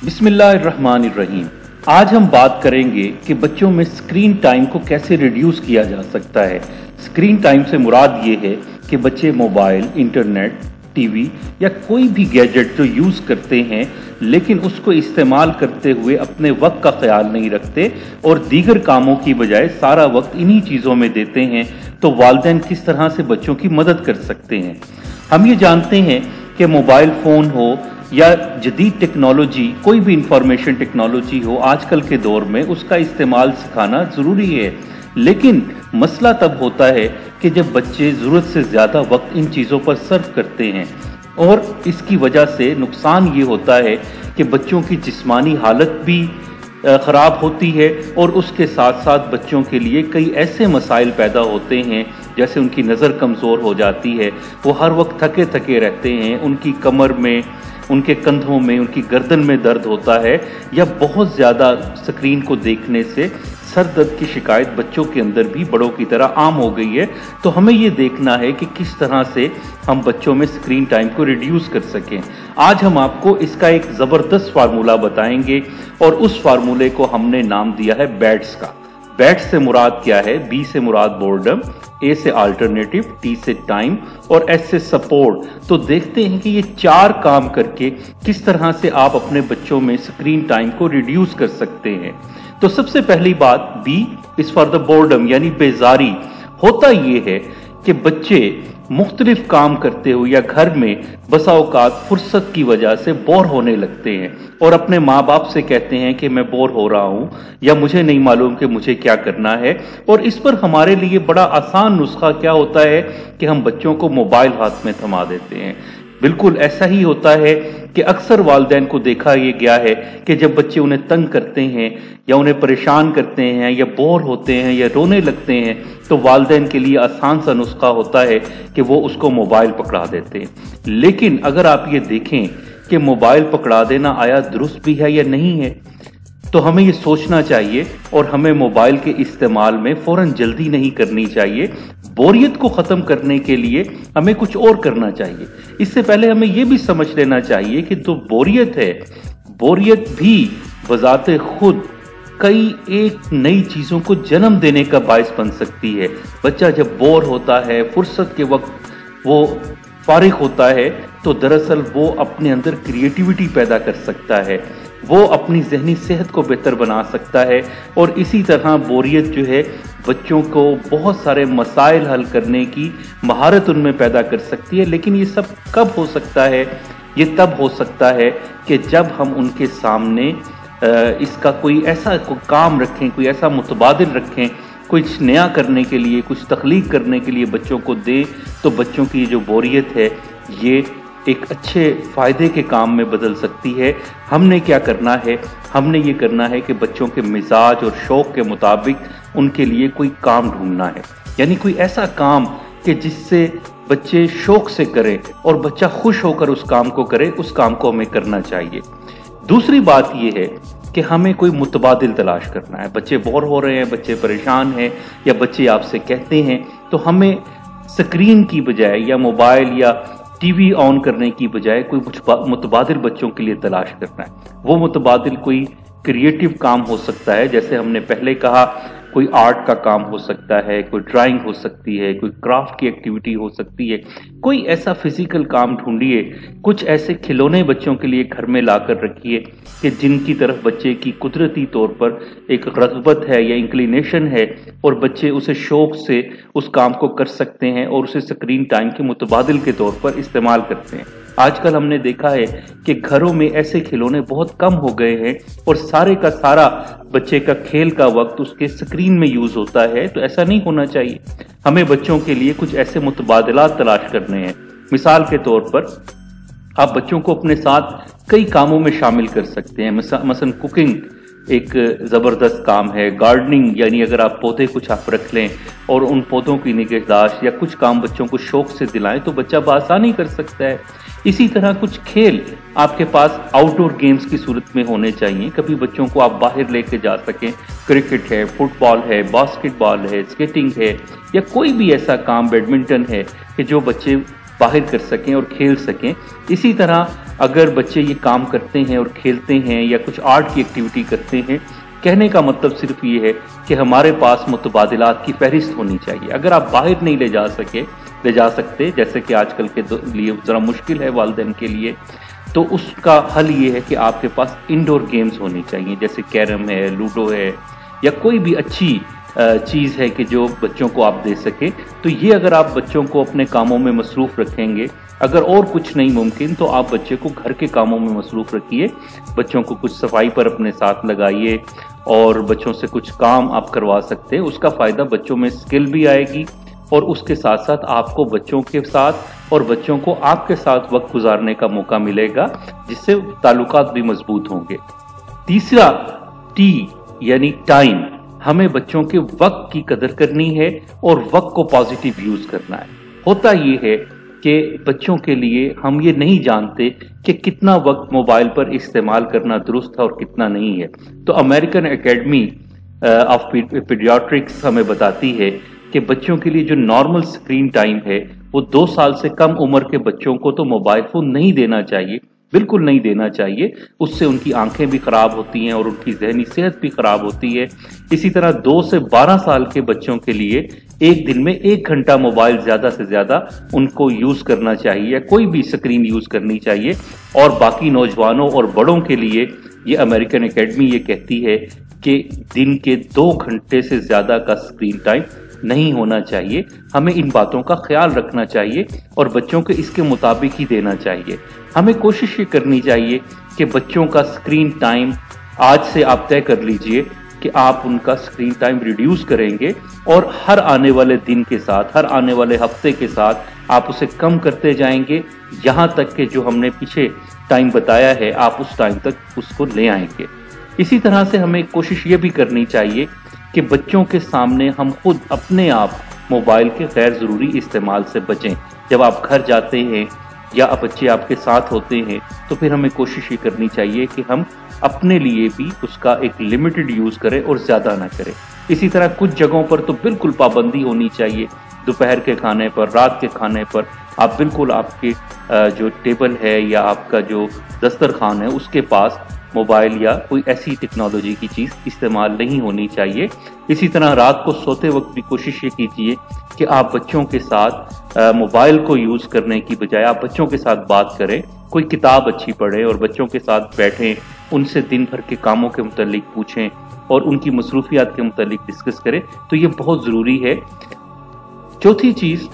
बिस्मिल्लाहिर्रहमानिर्रहीम। आज हम बात करेंगे कि बच्चों में स्क्रीन टाइम को कैसे रिड्यूस किया जा सकता है। स्क्रीन टाइम से मुराद ये है कि बच्चे मोबाइल, इंटरनेट, टीवी या कोई भी गैजेट जो यूज़ करते हैं लेकिन उसको इस्तेमाल करते हुए अपने वक्त का ख्याल नहीं रखते और दीगर कामों की बजाय सारा वक्त इन्हीं चीज़ों में देते हैं, तो वालिदैन किस तरह से बच्चों की मदद कर सकते हैं। हम ये जानते हैं कि मोबाइल फ़ोन हो या जदीद टेक्नोलॉजी, कोई भी इंफॉर्मेशन टेक्नोलॉजी हो, आजकल के दौर में उसका इस्तेमाल सिखाना ज़रूरी है। लेकिन मसला तब होता है कि जब बच्चे ज़रूरत से ज़्यादा वक्त इन चीज़ों पर सर्व करते हैं और इसकी वजह से नुकसान ये होता है कि बच्चों की जिस्मानी हालत भी ख़राब होती है और उसके साथ साथ बच्चों के लिए कई ऐसे मसाइल पैदा होते हैं, जैसे उनकी नज़र कमज़ोर हो जाती है, वो हर वक्त थके थके रहते हैं, उनकी कमर में, उनके कंधों में, उनकी गर्दन में दर्द होता है, या बहुत ज़्यादा स्क्रीन को देखने से सर दर्द की शिकायत बच्चों के अंदर भी बड़ों की तरह आम हो गई है। तो हमें ये देखना है कि किस तरह से हम बच्चों में स्क्रीन टाइम को रिड्यूस कर सकें। आज हम आपको इसका एक ज़बरदस्त फार्मूला बताएंगे और उस फार्मूले को हमने नाम दिया है बैट्स का। बैट्स से मुराद क्या है? बी से मुराद बोर्डम, ए से अल्टरनेटिव, टी से टाइम और एस से सपोर्ट। तो देखते हैं कि ये चार काम करके किस तरह से आप अपने बच्चों में स्क्रीन टाइम को रिड्यूस कर सकते हैं। तो सबसे पहली बात, B is for the boredom, यानी बेजारी। होता ये है कि बच्चे मुख्तलिफ काम करते हुए या घर में बसा औकात फुर्सत की वजह से बोर होने लगते हैं और अपने माँ बाप से कहते हैं कि मैं बोर हो रहा हूँ या मुझे नहीं मालूम कि मुझे क्या करना है। और इस पर हमारे लिए बड़ा आसान नुस्खा क्या होता है कि हम बच्चों को मोबाइल हाथ में थमा देते हैं। बिल्कुल ऐसा ही होता है कि अक्सर वालिदैन को देखा ये गया है कि जब बच्चे उन्हें तंग करते हैं या उन्हें परेशान करते हैं या बोर होते हैं या रोने लगते हैं, तो वालिदैन के लिए आसान सा नुस्खा होता है कि वो उसको मोबाइल पकड़ा देते हैं। लेकिन अगर आप ये देखें कि मोबाइल पकड़ा देना आया दुरुस्त भी है या नहीं है, तो हमें ये सोचना चाहिए और हमें मोबाइल के इस्तेमाल में फौरन जल्दी नहीं करनी चाहिए। बोरियत को ख़त्म करने के लिए हमें कुछ और करना चाहिए। इससे पहले हमें ये भी समझ लेना चाहिए कि जो बोरियत है, बोरियत भी बजाते खुद कई एक नई चीज़ों को जन्म देने का बायस बन सकती है। बच्चा जब बोर होता है, फुर्सत के वक्त वो फारिग होता है, तो दरअसल वो अपने अंदर क्रिएटिविटी पैदा कर सकता है, वो अपनी जहनी सेहत को बेहतर बना सकता है। और इसी तरह बोरियत जो है बच्चों को बहुत सारे मसाइल हल करने की महारत उनमें पैदा कर सकती है। लेकिन ये सब कब हो सकता है? ये तब हो सकता है कि जब हम उनके सामने इसका कोई ऐसा काम रखें, कोई ऐसा मुतबादिल रखें, कुछ नया करने के लिए, कुछ तख्लीक करने के लिए बच्चों को दे, तो बच्चों की जो बोरियत है ये एक अच्छे फ़ायदे के काम में बदल सकती है। हमने क्या करना है? हमने ये करना है कि बच्चों के मिजाज और शौक़ के मुताबिक उनके लिए कोई काम ढूंढना है, यानी कोई ऐसा काम कि जिससे बच्चे शौक़ से करें और बच्चा खुश होकर उस काम को करे, उस काम को हमें करना चाहिए। दूसरी बात यह है कि हमें कोई मुतबादिल तलाश करना है। बच्चे बोर हो रहे हैं, बच्चे परेशान हैं या बच्चे आपसे कहते हैं, तो हमें स्क्रीन की बजाय या मोबाइल या टीवी ऑन करने की बजाय कोई मुतबादिल बच्चों के लिए तलाश करना है। वो मुतबादिल कोई क्रिएटिव काम हो सकता है, जैसे हमने पहले कहा, कोई आर्ट का काम हो सकता है, कोई ड्राइंग हो सकती है, कोई क्राफ्ट की एक्टिविटी हो सकती है। कोई ऐसा फिजिकल काम ढूंढिए, कुछ ऐसे खिलौने बच्चों के लिए घर में लाकर रखिए कि जिनकी तरफ बच्चे की कुदरती तौर पर एक रग़बत है या इंक्लिनेशन है और बच्चे उसे शौक़ से उस काम को कर सकते हैं और उसे स्क्रीन टाइम के मुतबादिल के तौर पर इस्तेमाल करते हैं। आजकल हमने देखा है कि घरों में ऐसे खिलौने बहुत कम हो गए हैं और सारे का सारा बच्चे का खेल का वक्त उसके स्क्रीन में यूज होता है। तो ऐसा नहीं होना चाहिए। हमें बच्चों के लिए कुछ ऐसे मुतबादिलात तलाश करने हैं। मिसाल के तौर पर आप बच्चों को अपने साथ कई कामों में शामिल कर सकते हैं। मसलन कुकिंग एक ज़बरदस्त काम है, गार्डनिंग, यानी अगर आप पौधे कुछ आप रख लें और उन पौधों की निगहदाश्त या कुछ काम बच्चों को शौक से दिलाएं तो बच्चा बआसानी कर सकता है। इसी तरह कुछ खेल आपके पास आउटडोर गेम्स की सूरत में होने चाहिए, कभी बच्चों को आप बाहर लेके जा सकें। क्रिकेट है, फुटबॉल है, बास्केटबॉल है, स्केटिंग है या कोई भी ऐसा काम, बैडमिंटन है, कि जो बच्चे बाहर कर सकें और खेल सकें। इसी तरह अगर बच्चे ये काम करते हैं और खेलते हैं या कुछ आर्ट की एक्टिविटी करते हैं, कहने का मतलब सिर्फ ये है कि हमारे पास मुतबादिलात की फहरिस्त होनी चाहिए। अगर आप बाहर नहीं ले जा सकते, जैसे कि आजकल के लिए ज़रा मुश्किल है वालिदैन के लिए, तो उसका हल ये है कि आपके पास इंडोर गेम्स होनी चाहिए, जैसे कैरम है, लूडो है, या कोई भी अच्छी चीज़ है कि जो बच्चों को आप दे सके। तो ये अगर आप बच्चों को अपने कामों में मसरूफ़ रखेंगे, अगर और कुछ नहीं मुमकिन तो आप बच्चे को घर के कामों में मसरूफ़ रखिए, बच्चों को कुछ सफाई पर अपने साथ लगाइए और बच्चों से कुछ काम आप करवा सकते हैं। उसका फ़ायदा बच्चों में स्किल भी आएगी और उसके साथ साथ आपको बच्चों के साथ और बच्चों को आपके साथ वक्त गुजारने का मौका मिलेगा, जिससे ताल्लुकात भी मजबूत होंगे। तीसरा टी यानी टाइम, हमें बच्चों के वक्त की कदर करनी है और वक्त को पॉजिटिव यूज करना है। होता ये है कि बच्चों के लिए हम ये नहीं जानते कि कितना वक्त मोबाइल पर इस्तेमाल करना दुरुस्त है और कितना नहीं है। तो अमेरिकन एकेडमी ऑफ पीडियाट्रिक्स हमें बताती है कि बच्चों के लिए जो नॉर्मल स्क्रीन टाइम है वो 2 साल से कम उम्र के बच्चों को तो मोबाइल फोन नहीं देना चाहिए, बिल्कुल नहीं देना चाहिए। उससे उनकी आंखें भी खराब होती हैं और उनकी जहनी सेहत भी खराब होती है। इसी तरह 2 से 12 साल के बच्चों के लिए एक दिन में 1 घंटा मोबाइल ज्यादा से ज्यादा उनको यूज करना चाहिए, कोई भी स्क्रीन यूज करनी चाहिए। और बाकी नौजवानों और बड़ों के लिए ये अमेरिकन एकेडमी ये कहती है कि दिन के 2 घंटे से ज्यादा का स्क्रीन टाइम नहीं होना चाहिए। हमें इन बातों का ख्याल रखना चाहिए और बच्चों को इसके मुताबिक ही देना चाहिए। हमें कोशिश ये करनी चाहिए कि बच्चों का स्क्रीन टाइम आज से आप तय कर लीजिए कि आप उनका स्क्रीन टाइम रिड्यूस करेंगे और हर आने वाले दिन के साथ, हर आने वाले हफ्ते के साथ आप उसे कम करते जाएंगे, यहाँ तक कि जो हमने पीछे टाइम बताया है आप उस टाइम तक उसको ले आएंगे। इसी तरह से हमें कोशिश ये भी करनी चाहिए कि बच्चों के सामने हम खुद अपने आप मोबाइल के गैर ज़रूरी इस्तेमाल से बचें। जब आप घर जाते हैं या बच्चे आपके साथ होते हैं तो फिर हमें कोशिश ये करनी चाहिए कि हम अपने लिए भी उसका एक लिमिटेड यूज़ करें और ज़्यादा ना करें। इसी तरह कुछ जगहों पर तो बिल्कुल पाबंदी होनी चाहिए। दोपहर के खाने पर, रात के खाने पर आप बिल्कुल आपके जो टेबल है या आपका जो दस्तरखान है उसके पास मोबाइल या कोई ऐसी टेक्नोलॉजी की चीज़ इस्तेमाल नहीं होनी चाहिए। इसी तरह रात को सोते वक्त भी कोशिश ये कीजिए कि आप बच्चों के साथ मोबाइल को यूज़ करने की बजाय आप बच्चों के साथ बात करें, कोई किताब अच्छी पढ़ें और बच्चों के साथ बैठें, उनसे दिन भर के कामों के मुतालिक पूछें और उनकी मसरूफियात के मुतालिक डिस्कस करें। तो ये बहुत ज़रूरी है। चौथी चीज़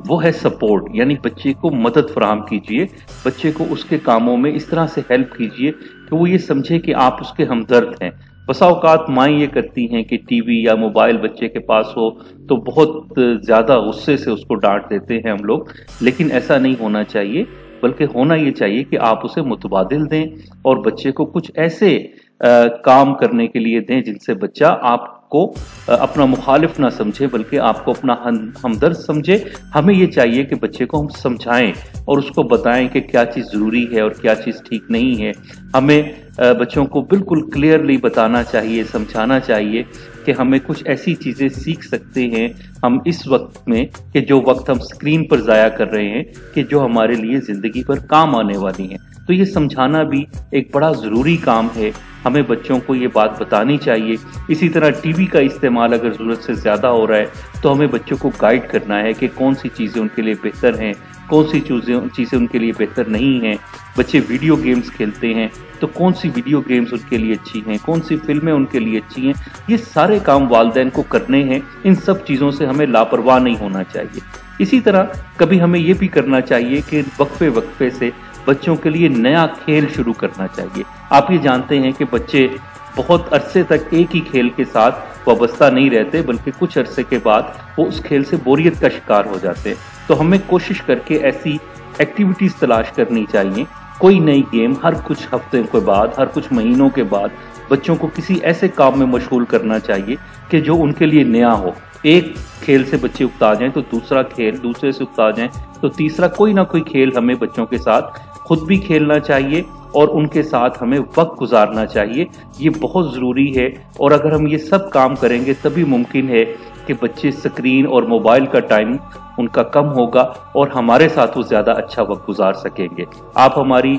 वो है सपोर्ट, यानी बच्चे को मदद फराहम कीजिए, बच्चे को उसके कामों में इस तरह से हेल्प कीजिए कि वो ये समझे कि आप उसके हमदर्द हैं। बसा औकात माएँ ये करती हैं कि टीवी या मोबाइल बच्चे के पास हो तो बहुत ज़्यादा गुस्से से उसको डांट देते हैं हम लोग, लेकिन ऐसा नहीं होना चाहिए, बल्कि होना ये चाहिए कि आप उसे मुतबादिल दें और बच्चे को कुछ ऐसे काम करने के लिए दें जिनसे बच्चा आपको अपना मुखालिफ ना समझे बल्कि आपको अपना हमदर्द समझे। हमें ये चाहिए कि बच्चे को हम समझाएं और उसको बताएं कि क्या चीज़ ज़रूरी है और क्या चीज़ ठीक नहीं है। हमें बच्चों को बिल्कुल क्लियरली बताना चाहिए, समझाना चाहिए कि हमें कुछ ऐसी चीज़ें सीख सकते हैं हम इस वक्त में कि जो वक्त हम स्क्रीन पर ज़ाया कर रहे हैं कि जो हमारे लिए ज़िंदगी पर काम आने वाली हैं। तो ये समझाना भी एक बड़ा ज़रूरी काम है, हमें बच्चों को ये बात बतानी चाहिए। इसी तरह टीवी का इस्तेमाल अगर ज़रूरत से ज़्यादा हो रहा है तो हमें बच्चों को गाइड करना है कि कौन सी चीज़ें उनके लिए बेहतर हैं, कौन सी चीज़ें उनके लिए बेहतर नहीं हैं। बच्चे वीडियो गेम्स खेलते हैं तो कौन सी वीडियो गेम्स उनके लिए अच्छी हैं, कौन सी फिल्में उनके लिए अच्छी हैं। ये सारे काम वालिदैन को करने हैं। इन सब चीज़ों से हमें लापरवाह नहीं होना चाहिए। इसी तरह कभी हमें ये भी करना चाहिए कि वक्फे वक्फे से बच्चों के लिए नया खेल शुरू करना चाहिए। आप ये जानते हैं कि बच्चे बहुत अरसे तक एक ही खेल के साथ वाबस्ता नहीं रहते, बल्कि कुछ अरसे के बाद वो उस खेल से बोरियत का शिकार हो जाते हैं। तो हमें कोशिश करके ऐसी एक्टिविटीज़ तलाश करनी चाहिए, कोई नई गेम हर कुछ हफ्ते के बाद, हर कुछ महीनों के बाद बच्चों को किसी ऐसे काम में मशगूल करना चाहिए कि जो उनके लिए नया हो। एक खेल से बच्चे उकता जाएं तो दूसरा खेल, दूसरे से उकता जाएं तो तीसरा, कोई ना कोई खेल हमें बच्चों के साथ खुद भी खेलना चाहिए اور ان کے ساتھ ہمیں وقت گزارنا چاہیے، یہ بہت ضروری ہے۔ اور اگر ہم یہ سب کام کریں گے تبھی ممکن ہے کہ بچے سکرین اور موبائل کا ٹائم ان کا کم ہوگا اور ہمارے ساتھ وہ زیادہ اچھا وقت گزار سکیں گے۔ آپ ہماری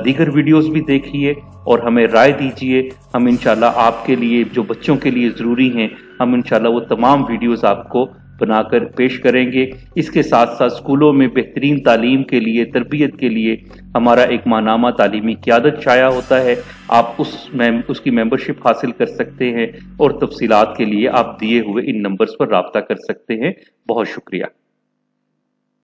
دیگر ویڈیوز بھی دیکھیے اور ہمیں رائے دیجیے، ہم انشاءاللہ آپ کے لیے جو بچوں کے لیے ضروری ہیں ہم انشاءاللہ وہ تمام ویڈیوز آپ کو بنا کر پیش کریں گے۔ اس کے ساتھ ساتھ اسکولوں میں بہترین تعلیم کے لیے، تربیت کے لیے ہمارا ایک ماہنامہ تعلیمی قیادت شائع ہوتا ہے، آپ اس کی ممبرشپ حاصل کر سکتے ہیں اور تفصیلات کے لیے آپ دیے ہوئے ان نمبرز پر رابطہ کر سکتے ہیں۔ بہت شکریہ۔